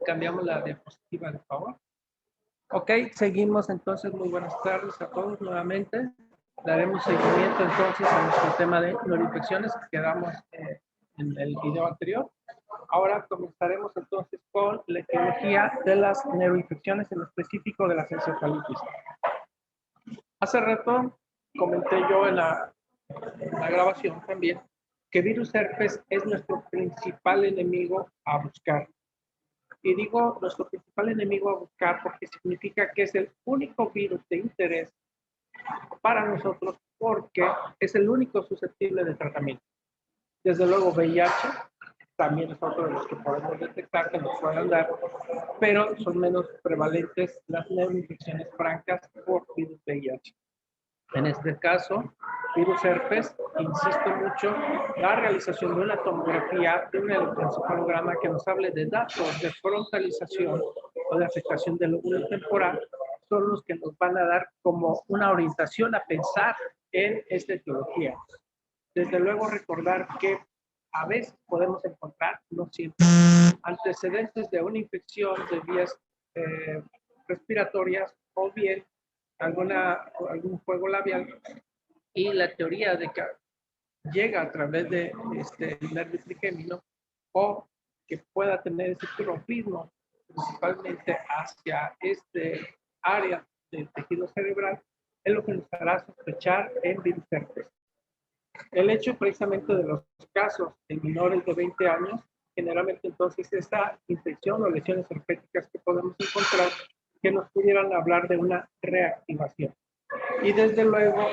Cambiamos la diapositiva, de favor. Ok, seguimos entonces. Muy buenas tardes a todos nuevamente. Daremos seguimiento entonces a nuestro tema de neuroinfecciones que quedamos en el video anterior. Ahora comenzaremos entonces con la etiología de las neuroinfecciones, en específico de las encefalitis. Hace rato comenté yo en la grabación también que virus herpes es nuestro principal enemigo a buscar. Y digo nuestro principal enemigo a buscar porque significa que es el único virus de interés para nosotros porque es el único susceptible de tratamiento. Desde luego VIH también es otro de los que podemos detectar que nos pueden dar, pero son menos prevalentes las neuroinfecciones francas por virus VIH. En este caso, virus herpes, insisto mucho, la realización de una tomografía, de un electroencefalograma que nos hable de datos de frontalización o de afectación del lóbulo temporal, son los que nos van a dar como una orientación a pensar en esta etiología. Desde luego recordar que a veces podemos encontrar, no siempre, antecedentes de una infección de vías respiratorias o bien algún juego labial, y la teoría de que llega a través de nervio trigémino o que pueda tener ese tropismo principalmente hacia este área del tejido cerebral es lo que nos hará sospechar en virus herpes. El hecho precisamente de los casos en menores de 20 años, generalmente entonces esta infección o lesiones herpéticas que podemos encontrar que nos pudieran hablar de una reactivación. Y desde luego,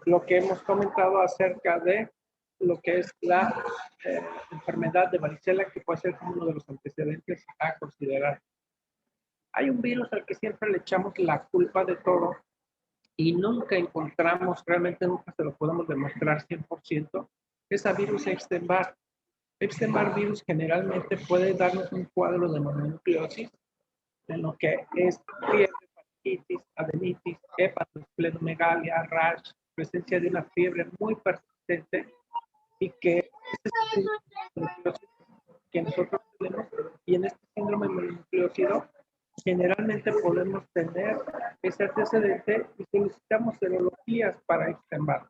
lo que hemos comentado acerca de lo que es la enfermedad de varicela, que puede ser como uno de los antecedentes a considerar. Hay un virus al que siempre le echamos la culpa de todo y nunca encontramos, realmente nunca se lo podemos demostrar 100%, es a virus Epstein-Barr. Epstein-Barr virus generalmente puede darnos un cuadro de mononucleosis, en lo que es fiebre, hepatitis, adenitis, hepatosplenomegalia, rash, presencia de una fiebre muy persistente y que nosotros tenemos, y en este síndrome mononucleósido generalmente podemos tener ese antecedente y solicitamos serologías para Epstein-Barr.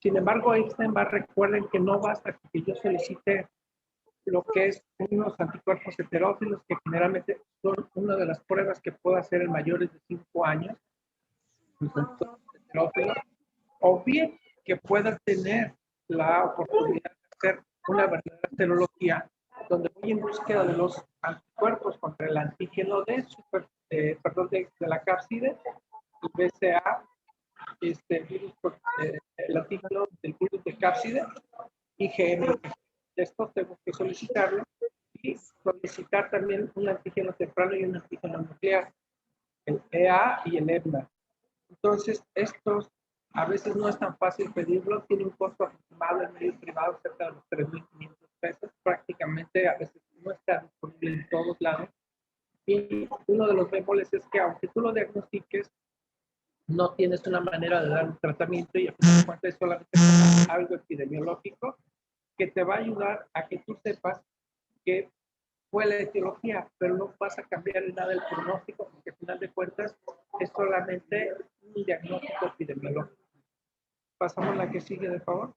Sin embargo, Epstein-Barr, recuerden que no basta que yo solicite lo que es unos anticuerpos heterófilos, que generalmente son una de las pruebas que puedo hacer en mayores de 5 años, los anticuerpos heterófilos, o bien que pueda tener la oportunidad de hacer una verdadera serología, donde voy en búsqueda de los anticuerpos contra el antígeno de la cápside, el BCA, virus, el antígeno del virus de cápside, IgM. Esto tengo que solicitarlo y solicitar también un antígeno temprano y un antígeno nuclear, el EA y el EBNA. Entonces, estos a veces no es tan fácil pedirlo, tiene un costo aproximado en medio privado cerca de los 3.500 pesos, prácticamente a veces no está disponible en todos lados. Y uno de los bemoles es que aunque tú lo diagnostiques, no tienes una manera de dar un tratamiento y a fin de cuentas es solamente algo epidemiológico que te va a ayudar a que tú sepas que fue la etiología, pero no vas a cambiar en nada el pronóstico porque al final de cuentas es solamente un diagnóstico epidemiológico. Pasamos a la que sigue, de favor.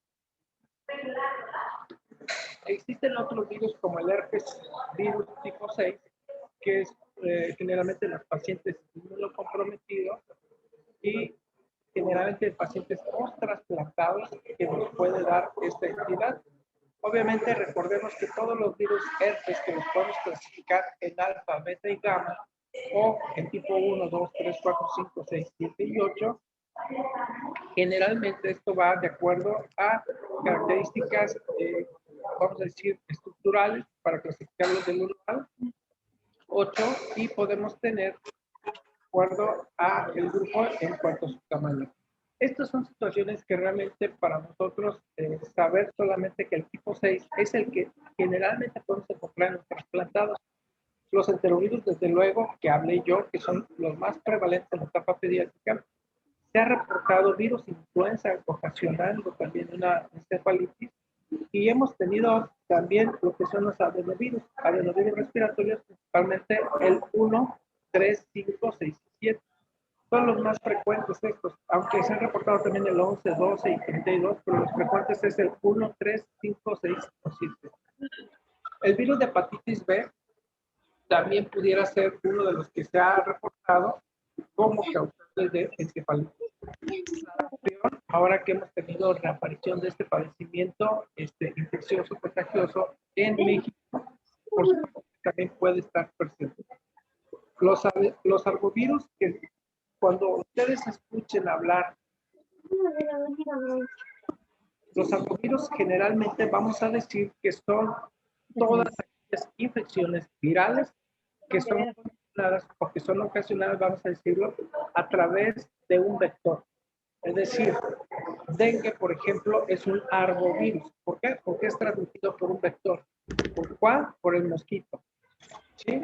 Existen otros virus como el herpes virus tipo 6, que es generalmente en los pacientes inmunocomprometidos y generalmente en pacientes post-trasplantados que nos puede dar esta entidad. Obviamente recordemos que todos los virus herpes que los podemos clasificar en alfa, beta y gamma, o en tipo 1, 2, 3, 4, 5, 6, 7 y 8, generalmente esto va de acuerdo a características, vamos a decir, estructurales, para clasificarlos del 1 al 8, y podemos tener de acuerdo a el grupo en cuanto a su tamaño. Estas son situaciones que realmente para nosotros saber solamente que el tipo 6 es el que generalmente podemos encontrar en los trasplantados. Los enterovirus, desde luego, que hablé yo, que son los más prevalentes en la etapa pediátrica, se ha reportado virus influenza ocasionando también una encefalitis, Y hemos tenido también lo que son los adenovirus respiratorios, principalmente el 1, 3, 5, 6 y 7. Son los más frecuentes estos, aunque se han reportado también el 11, 12 y 32, pero los frecuentes es el 1, 3, 5, 6 o 7. El virus de hepatitis B también pudiera ser uno de los que se ha reportado como causante de encefalitis. Ahora que hemos tenido reaparición de este padecimiento infeccioso, contagioso en México, por supuesto que también puede estar presente. Los arbovirus, que cuando ustedes escuchen hablar, los arbovirus generalmente vamos a decir que son todas aquellas infecciones virales que son ocasionadas, o que son ocasionadas, vamos a decirlo, a través de un vector. Es decir, dengue, por ejemplo, es un arbovirus. ¿Por qué? Porque es transmitido por un vector. ¿Por cuál? Por el mosquito. ¿Sí?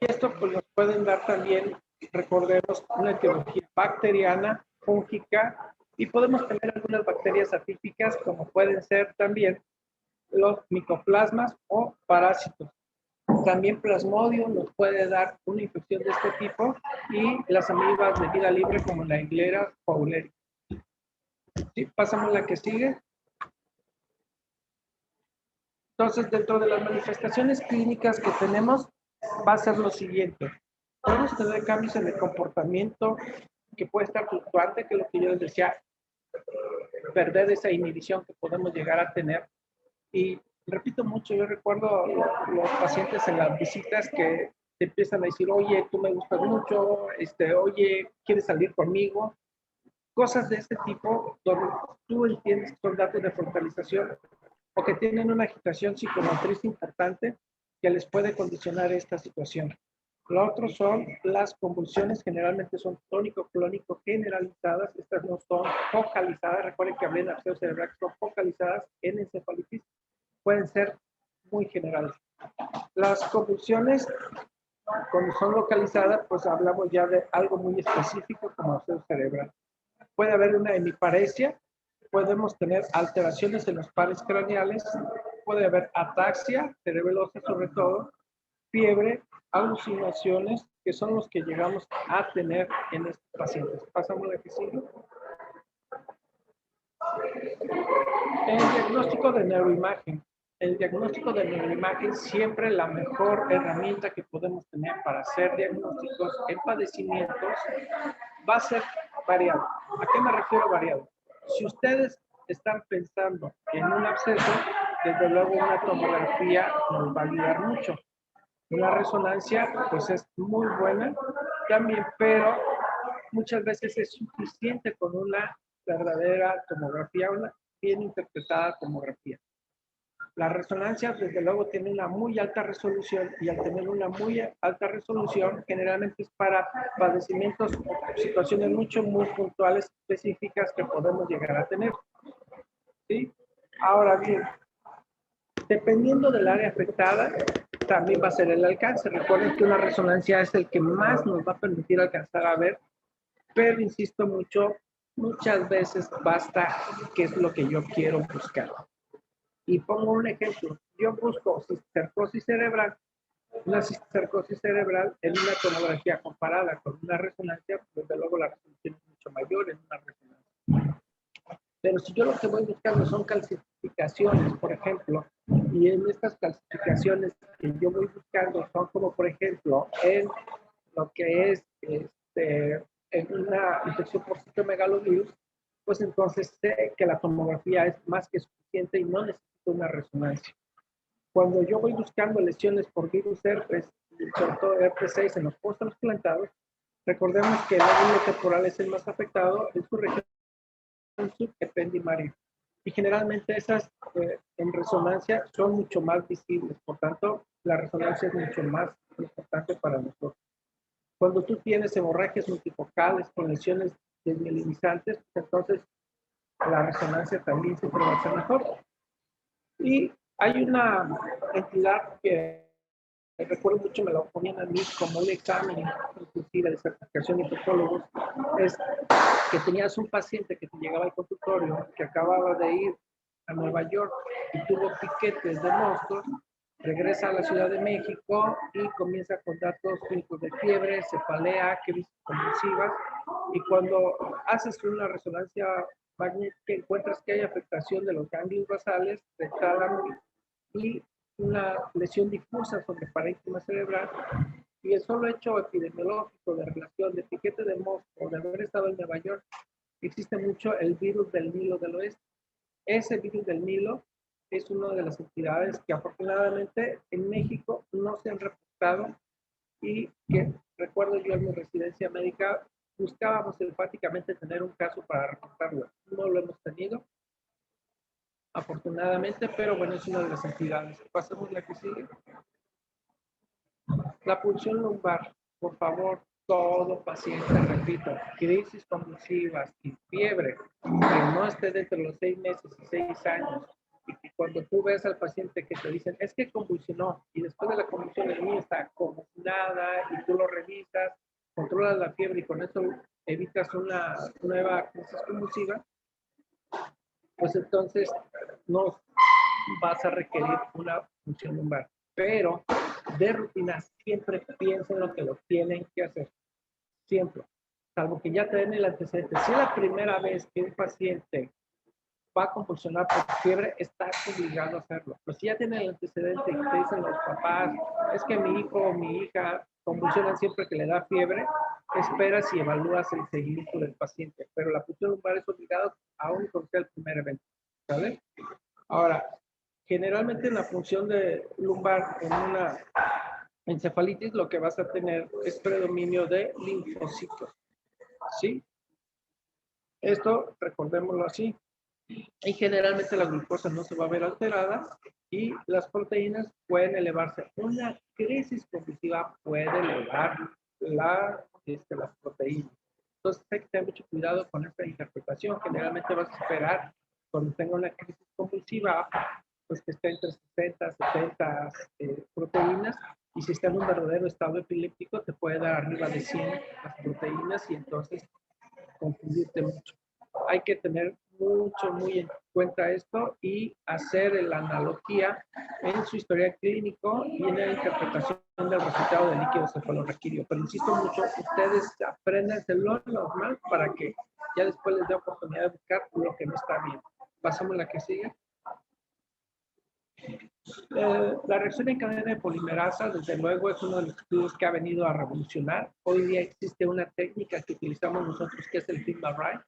Y esto pues, nos pueden dar también, recordemos, una etiología bacteriana, fúngica, y podemos tener algunas bacterias atípicas, como pueden ser también los micoplasmas o parásitos. También Plasmodium nos puede dar una infección de este tipo, y las amibas de vida libre como la Hilera fowleri. ¿Sí? Pasamos a la que sigue. Entonces, dentro de las manifestaciones clínicas que tenemos, va a ser lo siguiente. Podemos tener cambios en el comportamiento que puede estar fluctuante, que es lo que yo les decía, perder esa inhibición que podemos llegar a tener. Y repito mucho, yo recuerdo los pacientes en las visitas que te empiezan a decir, oye, tú me gustas mucho, oye, ¿quieres salir conmigo? Cosas de este tipo, donde tú entiendes que son datos de focalización o que tienen una agitación psicomotriz importante que les puede condicionar esta situación. Lo otro son las convulsiones, generalmente son tónico-clónico generalizadas, estas no son focalizadas, recuerden que hablé en arceo cerebral, que son focalizadas en encefalitis, pueden ser muy generales. Las convulsiones, cuando son localizadas, pues hablamos ya de algo muy específico como arceo cerebral. Puede haber una hemiparesia, podemos tener alteraciones en los pares craneales, puede haber ataxia cerebelosa sobre todo, fiebre, alucinaciones, que son los que llegamos a tener en estos pacientes. Pasamos a la que sigue. El diagnóstico de neuroimagen. El diagnóstico de neuroimagen siempre la mejor herramienta que podemos tener para hacer diagnósticos en padecimientos va a ser variado. ¿A qué me refiero variado? Si ustedes están pensando en un absceso, desde luego una tomografía nos va a ayudar mucho. Una resonancia, pues es muy buena también, pero muchas veces es suficiente con una verdadera tomografía, una bien interpretada tomografía. La resonancia, desde luego, tiene una muy alta resolución, y al tener una muy alta resolución, generalmente es para padecimientos o situaciones muy puntuales, específicas que podemos llegar a tener. ¿Sí? Ahora bien, dependiendo del área afectada, también va a ser el alcance. Recuerden que una resonancia es el que más nos va a permitir alcanzar a ver, pero insisto mucho, muchas veces basta qué es lo que yo quiero buscar. Y pongo un ejemplo, yo busco cistercosis cerebral, una cistercosis cerebral en una tomografía comparada con una resonancia, pues desde luego la resolución es mucho mayor en una resonancia. Pero si yo lo que voy buscando son calcificaciones, por ejemplo, y en estas calcificaciones que yo voy buscando son como, por ejemplo, en lo que es en una infección por citomegalovirus, pues entonces sé que la tomografía es más que suficiente y no necesito una resonancia. Cuando yo voy buscando lesiones por virus herpes, sobre todo herpes 6 en los póstulos plantados, recordemos que el lóbulo temporal es el más afectado en su región subependimaria. Y generalmente esas en resonancia son mucho más visibles, por tanto, la resonancia es mucho más importante para nosotros. Cuando tú tienes hemorragias multifocales con lesiones desmielinizantes, pues entonces la resonancia también siempre va a ser mejor. Y hay una entidad que recuerdo mucho, me lo ponían a mí como un examen, inclusive de certificación de infectólogos, es que tenías un paciente que te llegaba al consultorio, que acababa de ir a Nueva York y tuvo piquetes de moscos, regresa a la Ciudad de México y comienza con datos clínicos de fiebre, cefalea, crisis convulsivas, y cuando haces una resonancia magnética encuentras que hay afectación de los ganglios basales, del tálamo y una lesión difusa sobre el parénquima cerebral. Y el solo hecho epidemiológico de relación de piquete de mosco, de haber estado en Nueva York, existe mucho el virus del Nilo del Oeste. Ese virus del Nilo es una de las entidades que afortunadamente en México no se han reportado y que recuerdo yo en mi residencia médica buscábamos enfáticamente tener un caso para reportarlo. No lo hemos tenido, afortunadamente, pero bueno, es una de las entidades. Pasemos a la que sigue. La punción lumbar, por favor, todo paciente, repito, crisis convulsivas y fiebre, que no esté dentro de los 6 meses y 6 años, y que cuando tú ves al paciente que te dicen, es que convulsionó, y después de la convulsión el niño está como nada, y tú lo revisas, controlas la fiebre y con eso evitas una nueva crisis convulsiva, pues entonces no vas a requerir una punción lumbar. Pero de rutina siempre piensen lo que lo tienen que hacer. Siempre. Salvo que ya te den el antecedente. Si es la primera vez que un paciente va a convulsionar por fiebre, estás obligado a hacerlo. Pero si ya tiene el antecedente y te dicen los papás, es que mi hijo o mi hija convulsionan siempre que le da fiebre, esperas y evalúas el seguimiento del paciente. Pero la punción lumbar es obligado aún con sea el primer evento. ¿Vale? Ahora, generalmente en la función de lumbar en una encefalitis lo que vas a tener es predominio de linfocitos. ¿Sí? Esto, recordémoslo así. Y generalmente la glucosa no se va a ver alterada y las proteínas pueden elevarse. Una crisis convulsiva puede elevar las proteínas. Entonces hay que tener mucho cuidado con esta interpretación. Generalmente vas a esperar cuando tenga una crisis convulsiva, pues que esté entre 60, 70 proteínas, y si está en un verdadero estado epiléptico te puede dar arriba de 100 las proteínas y entonces confundirte mucho. Hay que tener muy en cuenta esto y hacer la analogía en su historial clínico y en la interpretación del resultado del líquido cefalorraquídeo. Pero insisto mucho, ustedes aprendan lo normal para que ya después les dé oportunidad de buscar lo que no está bien. Pasamos a la que sigue. La reacción en cadena de polimerasa, desde luego, es uno de los estudios que ha venido a revolucionar. Hoy día existe una técnica que utilizamos nosotros que es el FIGMA-RAI.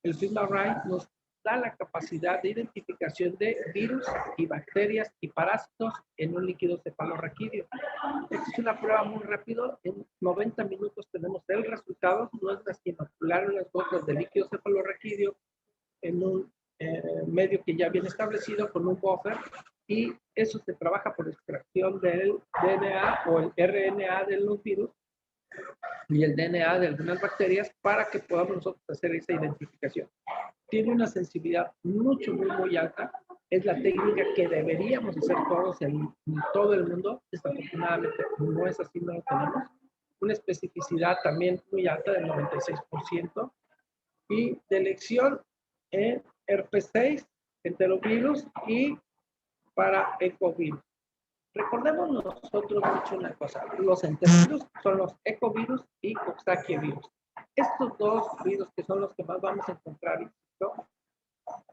El FIGMA-RAI nos da la capacidad de identificación de virus y bacterias y parásitos en un líquido cefalorraquídeo. Esta es una prueba muy rápida. En 90 minutos tenemos el resultado. No es más que inocular unas gotas de líquido cefalorraquídeo en un medio que ya viene establecido con un buffer, y eso se trabaja por extracción del DNA o el RNA de los virus y el DNA de algunas bacterias para que podamos nosotros hacer esa identificación. Tiene una sensibilidad muy alta. Es la técnica que deberíamos hacer todos en todo el mundo. Desafortunadamente no es así, no lo tenemos. Una especificidad también muy alta del 96% y de elección en herpes 6, enterovirus y para ecovirus. Recordemos nosotros mucho una cosa, los enterovirus son los ecovirus y Coxsackie virus. Estos dos virus que son los que más vamos a encontrar, ¿no?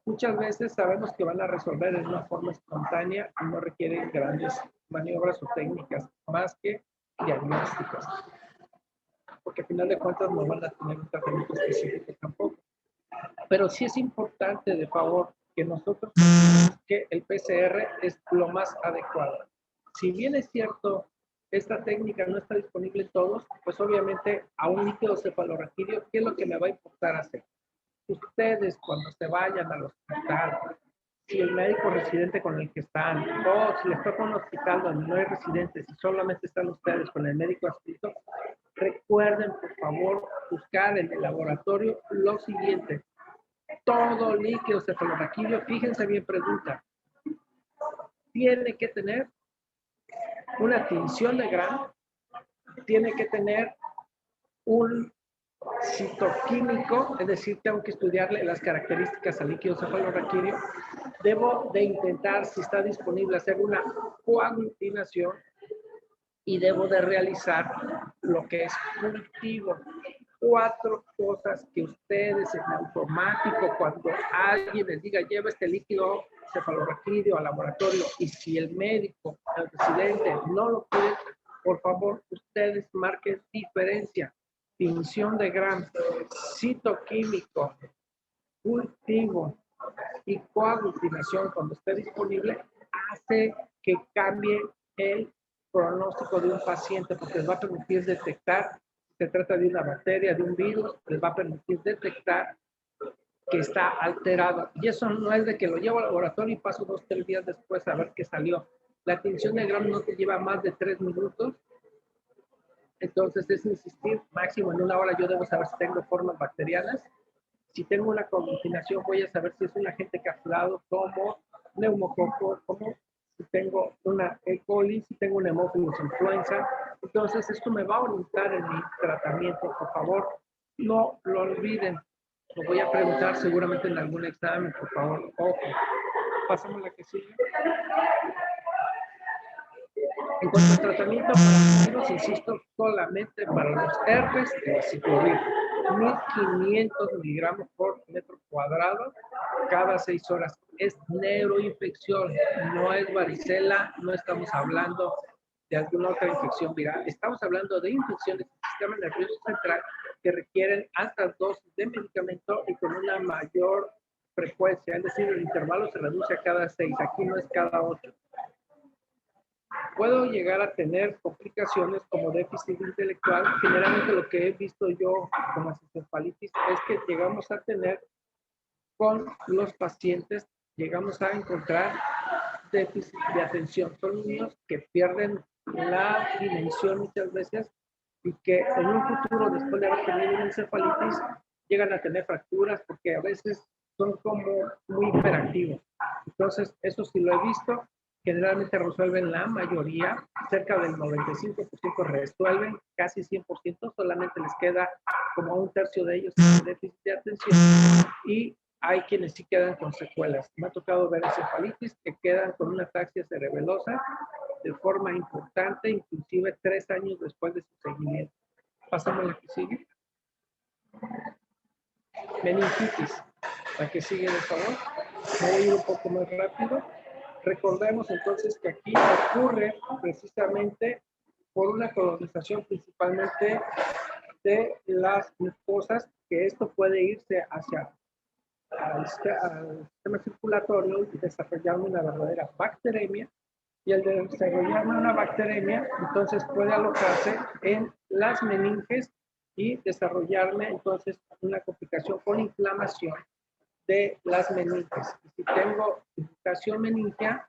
Muchas veces sabemos que van a resolver en una forma espontánea y no requieren grandes maniobras o técnicas más que diagnósticas, porque al final de cuentas no van a tener un tratamiento específico tampoco. Pero sí es importante, de favor, que nosotros que el PCR es lo más adecuado. Si bien es cierto, esta técnica no está disponible en todos, pues obviamente a un líquido cefalorraquídeo, ¿qué es lo que me va a importar hacer? Ustedes cuando se vayan al hospital, si el médico residente con el que están, o si les toca un hospital donde no hay residentes y solamente están ustedes con el médico adscrito, recuerden por favor buscar en el laboratorio lo siguiente: todo líquido cefalorraquídeo, fíjense bien, pregunta, tiene que tener una tinción de Gram, tiene que tener un citoquímico, es decir, tengo que estudiarle las características al líquido cefalorraquídeo. Debo de intentar, si está disponible, hacer una coaglutinación y debo de realizar lo que es cultivo. 4 cosas que ustedes en automático, cuando alguien les diga lleva este líquido cefalorraquídeo al laboratorio, y si el médico, el residente no lo quiere, por favor, ustedes marquen diferencia. Tinción de Gram, citoquímico, cultivo y coaglutinación, cuando esté disponible, hace que cambie el pronóstico de un paciente, porque les va a permitir detectar si se trata de una bacteria, de un virus, les va a permitir detectar que está alterado. Y eso no es de que lo llevo al laboratorio y paso 2 o 3 días después a ver qué salió. La tinción de Gram no te lleva más de 3 minutos. Entonces es insistir, máximo en 1 hora yo debo saber si tengo formas bacterianas. Si tengo una combinación, voy a saber si es un agente capturado como neumococo, como si tengo una E. coli, si tengo una Haemophilus influenza. Entonces, esto me va a orientar en mi tratamiento. Por favor, no lo olviden. Lo voy a preguntar seguramente en algún examen, por favor. Ojo. Pasamos a la que sigue. En cuanto al tratamiento para virus, insisto, solamente para los herpes, el ciclovir, 1500 miligramos por metro cuadrado cada 6 horas. Es neuroinfección, no es varicela, no estamos hablando de alguna otra infección viral. Estamos hablando de infecciones del sistema nervioso central que requieren altas dosis de medicamento y con una mayor frecuencia, es decir, el intervalo se reduce a cada 6, aquí no es cada 8. Puedo llegar a tener complicaciones como déficit intelectual. Generalmente lo que he visto yo con las encefalitis es que llegamos a tener con los pacientes, llegamos a encontrar déficit de atención. Son niños que pierden la dimensión muchas veces y que en un futuro, después de haber tenido una encefalitis, llegan a tener fracturas porque a veces son como muy hiperactivos. Entonces, eso sí lo he visto. Generalmente resuelven la mayoría, cerca del 95% resuelven, casi 100%, solamente les queda como un tercio de ellos con déficit de atención y hay quienes sí quedan con secuelas. Me ha tocado ver encefalitis que quedan con una ataxia cerebelosa de forma importante, inclusive 3 años después de su seguimiento. Pasamos a la que sigue. Meningitis. La que sigue, por favor. Me voy a ir un poco más rápido. Recordemos entonces que aquí ocurre precisamente por una colonización principalmente de las mucosas, que esto puede irse hacia al sistema circulatorio y desarrollar una verdadera bacteremia. Y al desarrollar una bacteremia, entonces puede alojarse en las meninges y desarrollarme entonces una complicación con inflamación de las meninges. Y si tengo infiltración meningia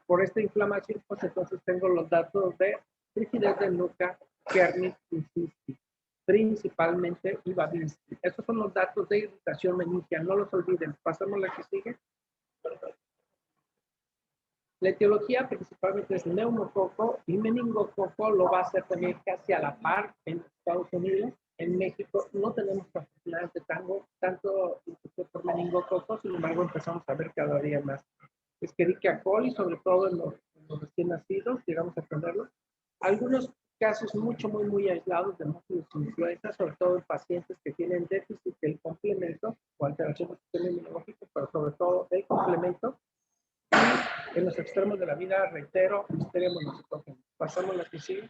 por esta inflamación, pues entonces tengo los datos de rigidez de nuca, Kernicterus insisti, principalmente y Babinski. Estos son los datos de irritación meningia, no los olviden. Pasamos a la que sigue. La etiología principalmente es neumococo y meningococo, lo va a hacer también casi a la par en Estados Unidos. En México no tenemos afortunadamente tanto infección por meningococo, sin embargo empezamos a ver cada día más. Escherichia coli, sobre todo en los recién nacidos, llegamos a tenerlo. Algunos casos muy aislados de Haemophilus influenza, sobre todo en pacientes que tienen déficit del complemento o alteración del sistema inmunológico, pero sobre todo el complemento. Y en los extremos de la vida, reitero, Listeria monocytogenes. Pasamos a la que sigue.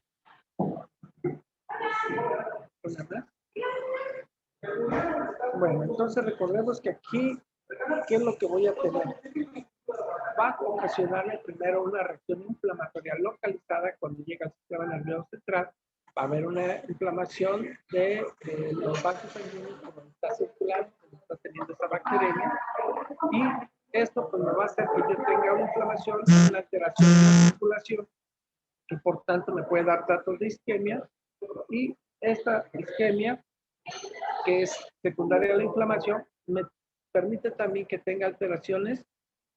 Bueno, entonces recordemos que aquí, ¿qué es lo que voy a tener? Va a ocasionarme primero una reacción inflamatoria localizada cuando llega al sistema nervioso central. Va a haber una inflamación de los vasos sanguíneos cuando está circulando, cuando está teniendo esa bacteremia. Y esto pues me va a hacer que yo tenga una inflamación, una alteración en la circulación, que por tanto me puede dar datos de isquemia. Y esta isquemia, que es secundaria a la inflamación, me permite también que tenga alteraciones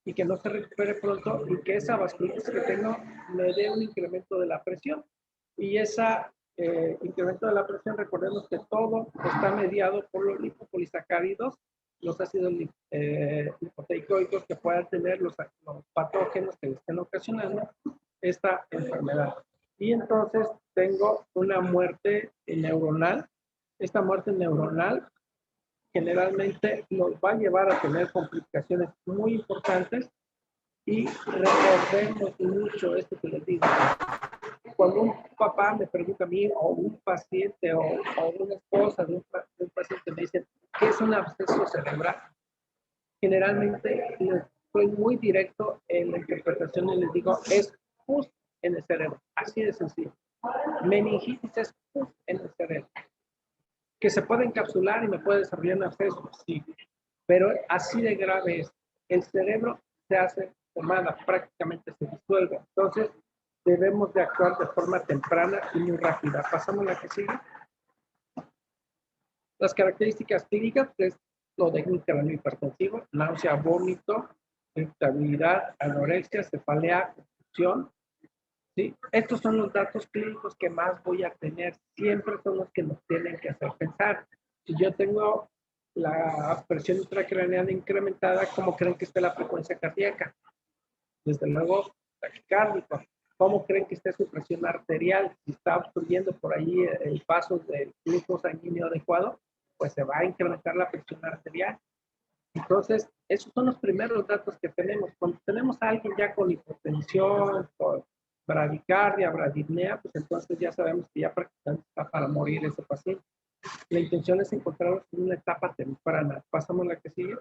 y que no se recupere pronto y que esa vasculitis que tengo me dé un incremento de la presión. Y esa incremento de la presión, recordemos que todo está mediado por los lipopolisacáridos, los ácidos lipoteicoicos que puedan tener los patógenos que le estén ocasionando esta enfermedad. Y entonces tengo una muerte neuronal. Esta muerte neuronal generalmente nos va a llevar a tener complicaciones muy importantes y recordemos mucho esto que les digo. Cuando un papá me pregunta a mí o un paciente o una esposa de un paciente me dice ¿qué es un absceso cerebral? Generalmente les soy muy directo en la interpretación y les digo es pus en el cerebro, así de sencillo. Meningitis es pus en el cerebro. Que se puede encapsular y me puede desarrollar un absceso, sí. Pero así de grave es. El cerebro se hace pomada, prácticamente se disuelve. Entonces, debemos de actuar de forma temprana y muy rápida. Pasamos a la que sigue. Las características clínicas es lo de cráneo hipertensivo, náusea, vómito, irritabilidad, anorexia, cefalea, confusión. ¿Sí? Estos son los datos clínicos que más voy a tener. Siempre son los que nos tienen que hacer pensar. Si yo tengo la presión intracraneal incrementada, ¿cómo creen que esté la frecuencia cardíaca? Desde luego, taquicárdico. ¿Cómo creen que esté su presión arterial? Si está obstruyendo por ahí el paso del flujo sanguíneo adecuado, pues se va a incrementar la presión arterial. Entonces, esos son los primeros datos que tenemos. Cuando tenemos a alguien ya con hipotensión, con bradicardia, bradipnea, pues entonces ya sabemos que ya prácticamente está para morir ese paciente. La intención es encontrarlos en una etapa temprana. Pasamos a la que sigue.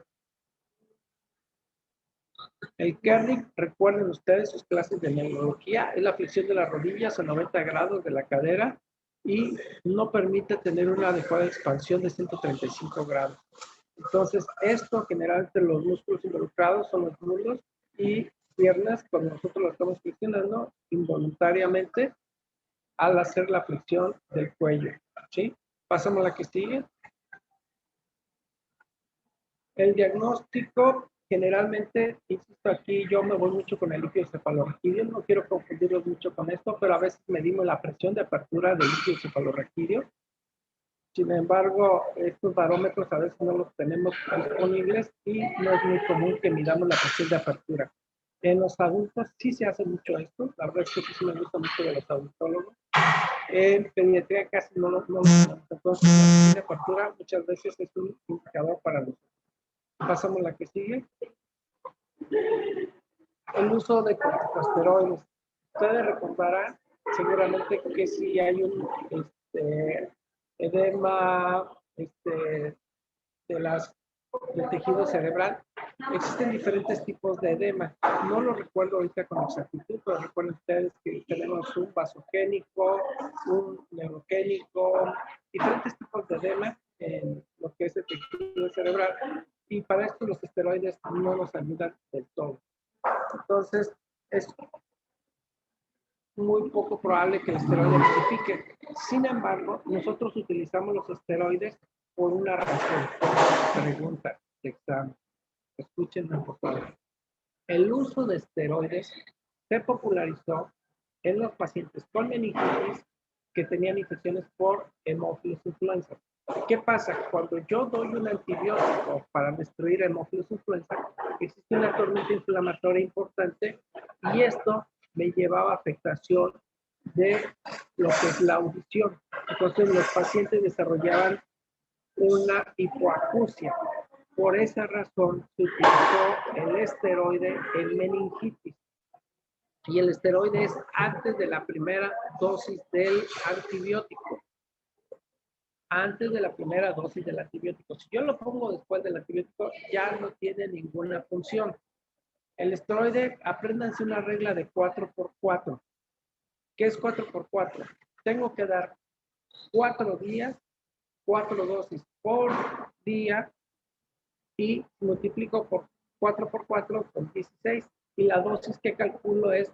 El Kernick, recuerden ustedes sus clases de neurología, es la flexión de las rodillas a 90 grados de la cadera y no permite tener una adecuada expansión de 135 grados. Entonces, esto generalmente los músculos involucrados son los muslos y piernas, cuando nosotros lo estamos flexionando involuntariamente al hacer la flexión del cuello. ¿Sí? Pasamos a la que sigue. El diagnóstico, generalmente, insisto aquí, yo me voy mucho con el líquido cefalorraquídeo, no quiero confundirlos mucho con esto, pero a veces medimos la presión de apertura del líquido cefalorraquídeo. Sin embargo, estos barómetros a veces no los tenemos disponibles y no es muy común que midamos la presión de apertura. En los adultos sí se hace mucho esto, la verdad es que sí me gusta mucho de los adultólogos. En pediatría casi no lo tenemos. Entonces, la presión de apertura muchas veces es un indicador para nosotros. Pasamos a la que sigue. El uso de corticosteroides. Ustedes recordarán seguramente que si hay un edema del tejido cerebral, existen diferentes tipos de edema. No lo recuerdo ahorita con exactitud, pero recuerden ustedes que tenemos un vasogénico, un neurogénico, diferentes tipos de edema en lo que es el tejido cerebral. Y para esto los esteroides no nos ayudan del todo. Entonces, es muy poco probable que el esteroide modifique. Sin embargo, nosotros utilizamos los esteroides por una razón. Pregunta de examen. Escúchenme, por favor. El uso de esteroides se popularizó en los pacientes con meningitis que tenían infecciones por Haemophilus influenza. ¿Qué pasa? Cuando yo doy un antibiótico para destruir Haemophilus influenza, existe una tormenta inflamatoria importante y esto me llevaba a afectación de lo que es la audición. Entonces los pacientes desarrollaban una hipoacusia. Por esa razón se utilizó el esteroide en meningitis. Y el esteroide es antes de la primera dosis del antibiótico. Antes de la primera dosis del antibiótico. Si yo lo pongo después del antibiótico, ya no tiene ninguna función. El esteroide, apréndanse una regla de 4x4. ¿Qué es 4x4? Tengo que dar 4 días, 4 dosis por día y multiplico por 4x4 con 16. Y la dosis que calculo es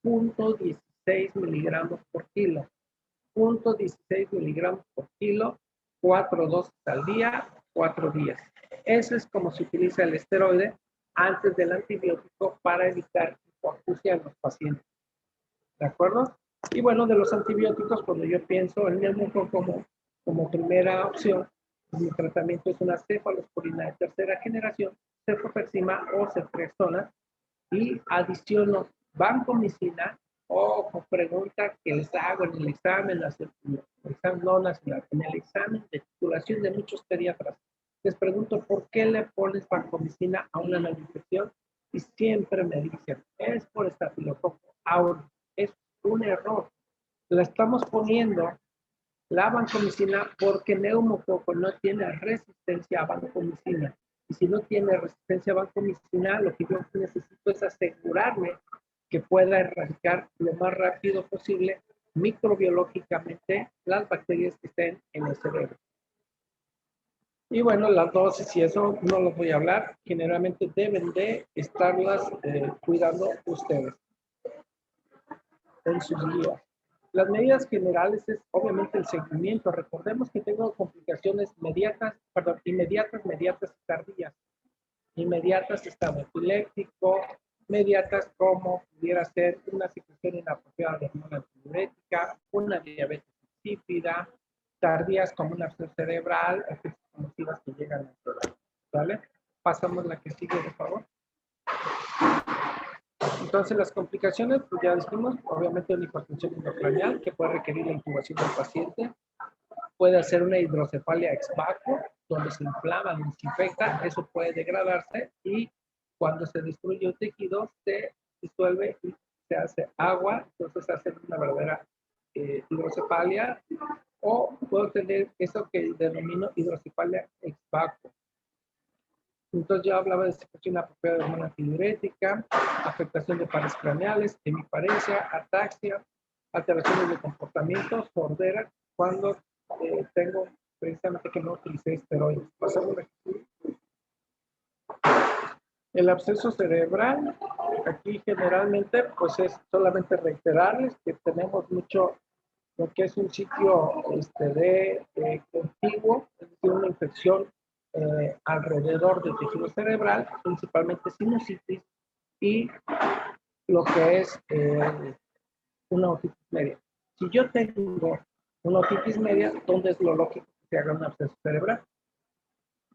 0.16 miligramos por kilo. 0.16 miligramos por kilo, 4 dosis al día, 4 días. Eso es como se utiliza el esteroide antes del antibiótico para evitar hipoacusia en los pacientes. ¿De acuerdo? Y bueno, de los antibióticos, cuando yo pienso en neumococo como primera opción, mi tratamiento es una cefalosporina de tercera generación, ceftriaxona o ceftriaxona, y adiciono vancomicina. Ojo, pregunta que les hago en el examen no nacional, en el examen de titulación de muchos pediatras. Les pregunto, ¿por qué le pones vancomicina a una infección? Y siempre me dicen, es por estafilococo aureus. Es un error. La estamos poniendo la vancomicina porque neumococo no tiene resistencia a vancomicina. Y si no tiene resistencia a vancomicina, lo que yo necesito es asegurarme que pueda erradicar lo más rápido posible microbiológicamente las bacterias que estén en el cerebro. Y bueno, las dosis y eso no los voy a hablar. Generalmente deben de estarlas cuidando ustedes en sus guías. Las medidas generales es obviamente el seguimiento. Recordemos que tengo complicaciones inmediatas, mediatas y tardías. Inmediatas, estado epiléptico, mediatas como pudiera ser una situación inapropiada de hormona antidiurética, una diabetes insípida, tardías como una absceso cerebral, efectos conmotivas que llegan a la edad. ¿Vale? Pasamos la que sigue, por favor. Entonces, las complicaciones, pues ya dijimos, obviamente una hipertensión intracraneal que puede requerir la intubación del paciente, puede hacer una hidrocefalia ex vacuo, donde se inflama, se infecta, eso puede degradarse y cuando se destruye un tejido se disuelve y se hace agua, entonces hace una verdadera hidrocefalia, o puedo tener eso que denomino hidrocefalia ex vacuo. Entonces yo hablaba de secreción inapropiada de hormona antidiurética, afectación de pares craneales, hemiparesia, ataxia, alteraciones de comportamiento, sordera, cuando tengo precisamente que no utilicé esteroides. Pasamos aquí. El absceso cerebral, aquí generalmente pues es solamente reiterarles que tenemos mucho lo que es un sitio contiguo, es decir, una infección alrededor del tejido cerebral, principalmente sinusitis y lo que es una otitis media. Si yo tengo una otitis media, ¿dónde es lo lógico que se haga un absceso cerebral?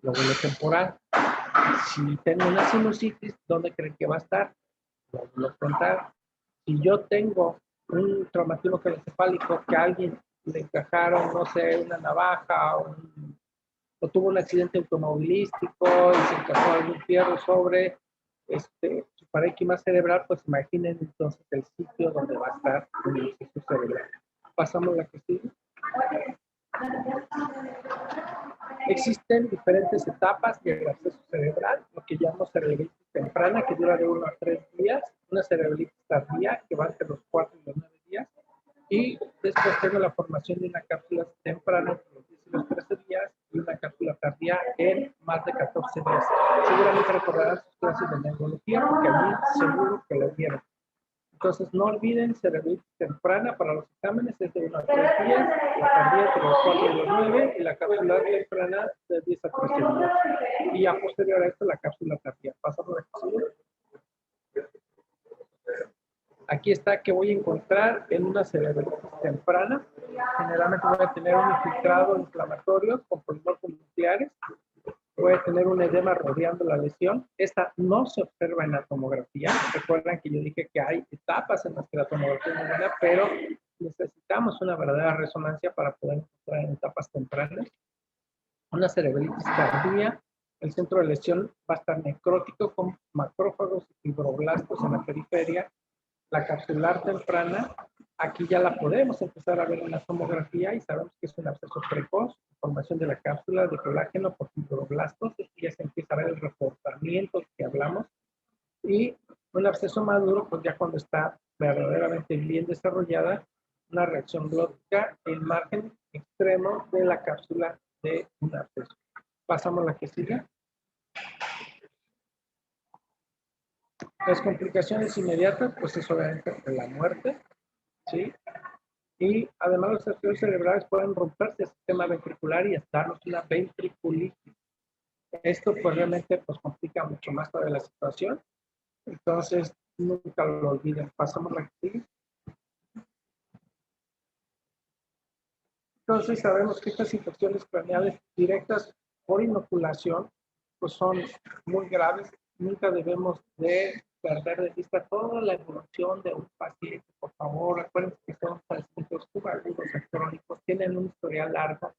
Lóbulo temporal. Si tengo una sinusitis, ¿dónde creen que va a estar? Lóbulo frontal. Si yo tengo un traumatismo craneoencefálico que a alguien le encajaron, no sé, una navaja o tuvo un accidente automovilístico y se encajó algún fierro sobre su parénquima cerebral, pues imaginen entonces el sitio donde va a estar el absceso cerebral. Pasamos la que sigue. Existen diferentes etapas del absceso cerebral, lo que llamamos cerebritis temprana, que dura de 1 a 3 días, una cerebritis tardía, que va entre los 4 y los 9 días, y después tengo la formación de una cápsula temprana entre los 10 y los 13 días, y una cápsula tardía en más de 14 días. Seguramente recordarán sus clases de neurología, porque allí seguro que lo vieron. Entonces, no olviden cerebritis temprana para los exámenes, es de 1 a 3 días, la tardía entre los 4 y los 9, y la cápsula temprana de 10 a 13 días. Y a posterior a esto, la cápsula tardía. Pasamos a la. Aquí está que voy a encontrar en una cerebritis temprana. Generalmente voy a tener un infiltrado inflamatorio con polimorfos nucleares. Voy a tener un edema rodeando la lesión. Esta no se observa en la tomografía. Recuerdan que yo dije que hay etapas en las que la tomografía es buena, pero necesitamos una verdadera resonancia para poder encontrar en etapas tempranas. Una cerebritis tardía. El centro de lesión va a estar necrótico con macrófagos y fibroblastos en la periferia. La capsular temprana, aquí ya la podemos empezar a ver en la tomografía y sabemos que es un absceso precoz, formación de la cápsula de colágeno por fibroblastos, y ya se empieza a ver el reforzamiento que hablamos, y un absceso maduro, pues ya cuando está verdaderamente bien desarrollada, una reacción glótica en margen extremo de la cápsula de un absceso. Pasamos a la que sigue. Las complicaciones inmediatas, pues es obviamente la muerte, ¿sí? Y además los abscesos cerebrales pueden romperse el sistema ventricular y darnos una ventriculitis. Esto pues realmente pues complica mucho más todavía la situación. Entonces, nunca lo olviden. Pasamos la que sigue. Entonces sabemos que estas infecciones craneales directas por inoculación pues son muy graves. Nunca debemos de perder de vista toda la evolución de un paciente. Por favor, recuerden que son padecimientos subagudos crónicos, tienen un historial largo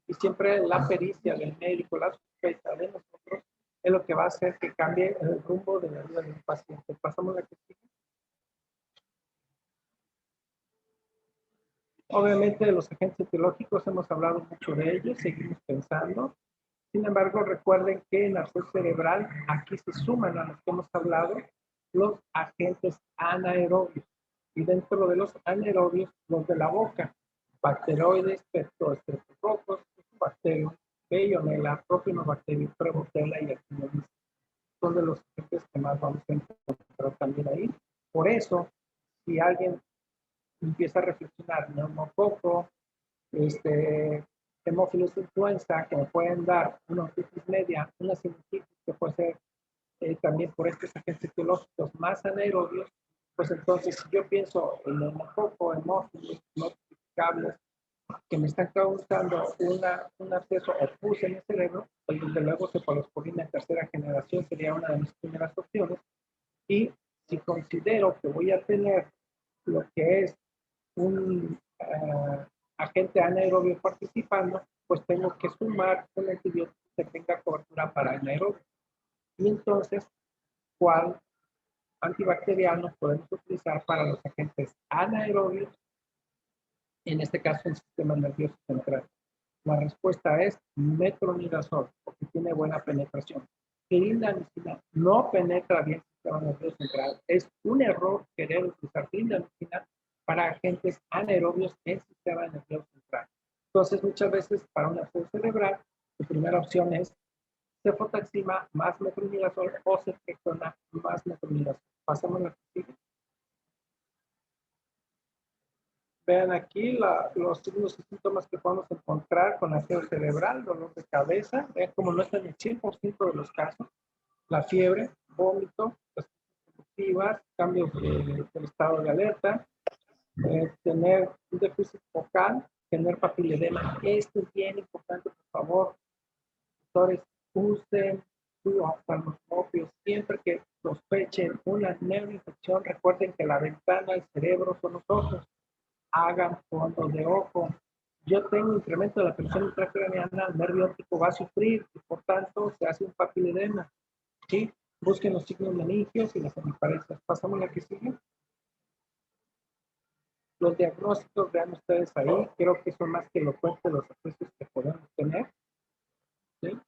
y siempre la pericia del médico, la sospecha de nosotros, es lo que va a hacer que cambie el rumbo de la vida de un paciente. Pasamos a la que sigue. Obviamente, de los agentes etiológicos hemos hablado mucho de ellos, seguimos pensando. Sin embargo, recuerden que en la salud cerebral, aquí se suman a los que hemos hablado los agentes anaerobios. Y dentro de los anaerobios, los de la boca, bacteroides, peptoestreptococos, bacterium, Veillonella, propionobacterium, Prevotella y Actinomyces. Son de los agentes que más vamos a encontrar también ahí. Por eso, si alguien empieza a reflexionar, neumococo, hemófilos influenza, que me pueden dar una otitis media, una sinusitis, que puede ser también por estos agentes etiológicos más anaerobios, pues entonces si yo pienso en neumococo, hemófilos, no notificables, que me están causando un acceso o pus en el cerebro, pues desde luego cefalosporina en tercera generación sería una de mis primeras opciones. Y si considero que voy a tener lo que es un agente anaerobio participando, pues tengo que sumar un antibiótico que tenga cobertura para anaerobio. Y entonces, ¿cuál antibacteriano podemos utilizar para los agentes anaerobios? En este caso, el sistema nervioso central. La respuesta es metronidazol, porque tiene buena penetración. Clindamicina no penetra bien el sistema nervioso central. Es un error querer utilizar clindamicina para agentes anaerobios en el sistema nervioso central. Entonces, muchas veces para una salud cerebral, la primera opción es cefotaxima más metronidazol o ceftriaxona más metronidazol. Pasamos a la que sigue. Vean aquí los signos y síntomas que podemos encontrar con ácido cerebral, dolor de cabeza, vean como no está en el 100% de los casos, la fiebre, vómito, las convulsivas, cambios del estado de alerta, tener un déficit focal, tener papiledema. Esto es bien importante, por favor, doctores, usen su oftalmoscopio siempre que sospechen una neuroinfección. Recuerden que la ventana al cerebro son los ojos. Hagan fondos de ojo. Yo tengo incremento de la presión intracraneana, el nervio óptico va a sufrir y por tanto se hace un papiledema. ¿Sí? Busquen los signos meningios y las hemiparencias. Pasamos a la que sigue. Los diagnósticos, vean ustedes ahí, creo que son más que elocuentes los aspectos que podemos tener. ¿Sí?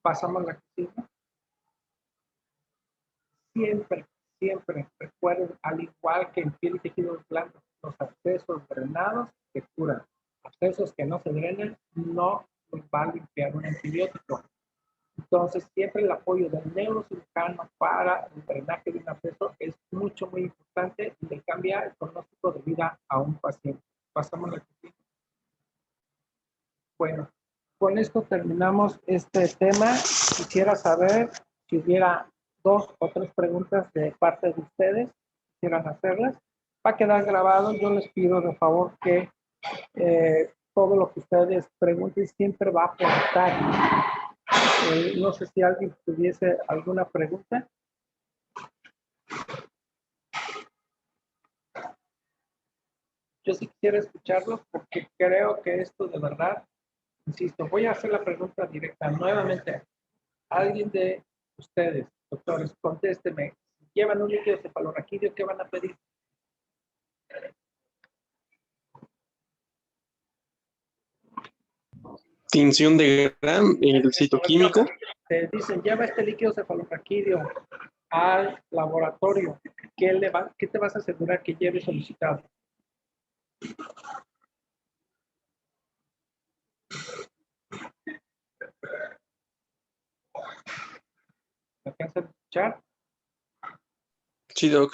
Pasamos a la que sigue. Siempre, siempre recuerden, al igual que en piel y tejidos blandos, los abscesos drenados se curan. Abscesos que no se drenan no nos va a limpiar un antibiótico. Entonces, siempre el apoyo del neurocirujano para el drenaje de un absceso es mucho, muy importante y le cambia el pronóstico de vida a un paciente. Pasamos a la que. Bueno, con esto terminamos este tema. Quisiera saber si hubiera 2 o 3 preguntas de parte de ustedes, quisieran hacerlas. Va a quedar grabado. Yo les pido de favor que todo lo que ustedes pregunten siempre va a aportar. No sé si alguien tuviese alguna pregunta. Yo sí quisiera escucharlos porque creo que esto de verdad, insisto, voy a hacer la pregunta directa nuevamente. Alguien de ustedes, doctores, contésteme. ¿Llevan un líquido cefalorraquídeo? ¿Qué van a pedir? Tinción de Gram, el citoquímico. Te dicen, lleva este líquido cefalorraquídeo al laboratorio. ¿Qué te vas a asegurar que lleve solicitado? ¿Me alcanzan a escuchar? Sí, doc.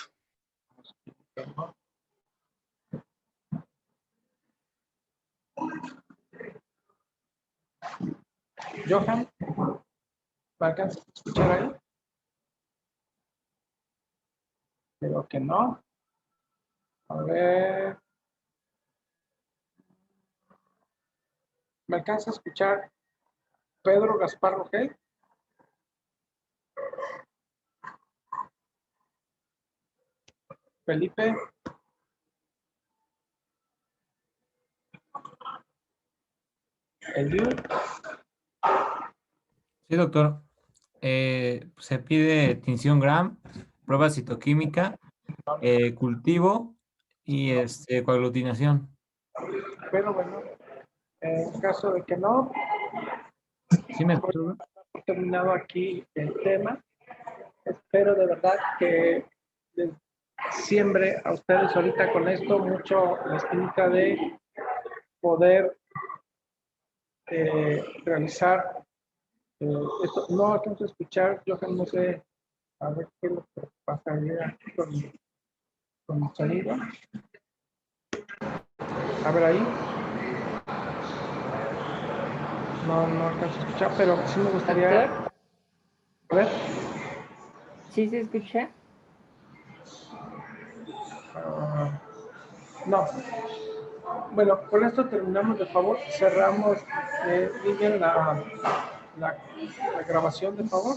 Johan, ¿me alcanzas a escuchar ahí? Creo que no. A ver. ¿Me alcanza a escuchar Pedro Gaspar Rogel? Felipe. Eliud. Sí, doctor. Se pide tinción Gram, prueba citoquímica, cultivo y coaglutinación. Pero bueno, en caso de que no, ¿Sí me escucho? hemos terminado aquí el tema. Espero de verdad que les siembre a ustedes ahorita con esto mucho la espinita de poder realizar esto. No alcanzo a escuchar, yo no sé, a ver qué es lo que pasaría aquí con el sonido. A ver ahí. No alcanzo a escuchar, pero sí me gustaría. Doctor, A ver. ¿sí se escucha? No. Bueno, con esto terminamos, de favor. Cerramos, Miguel, la grabación, de favor.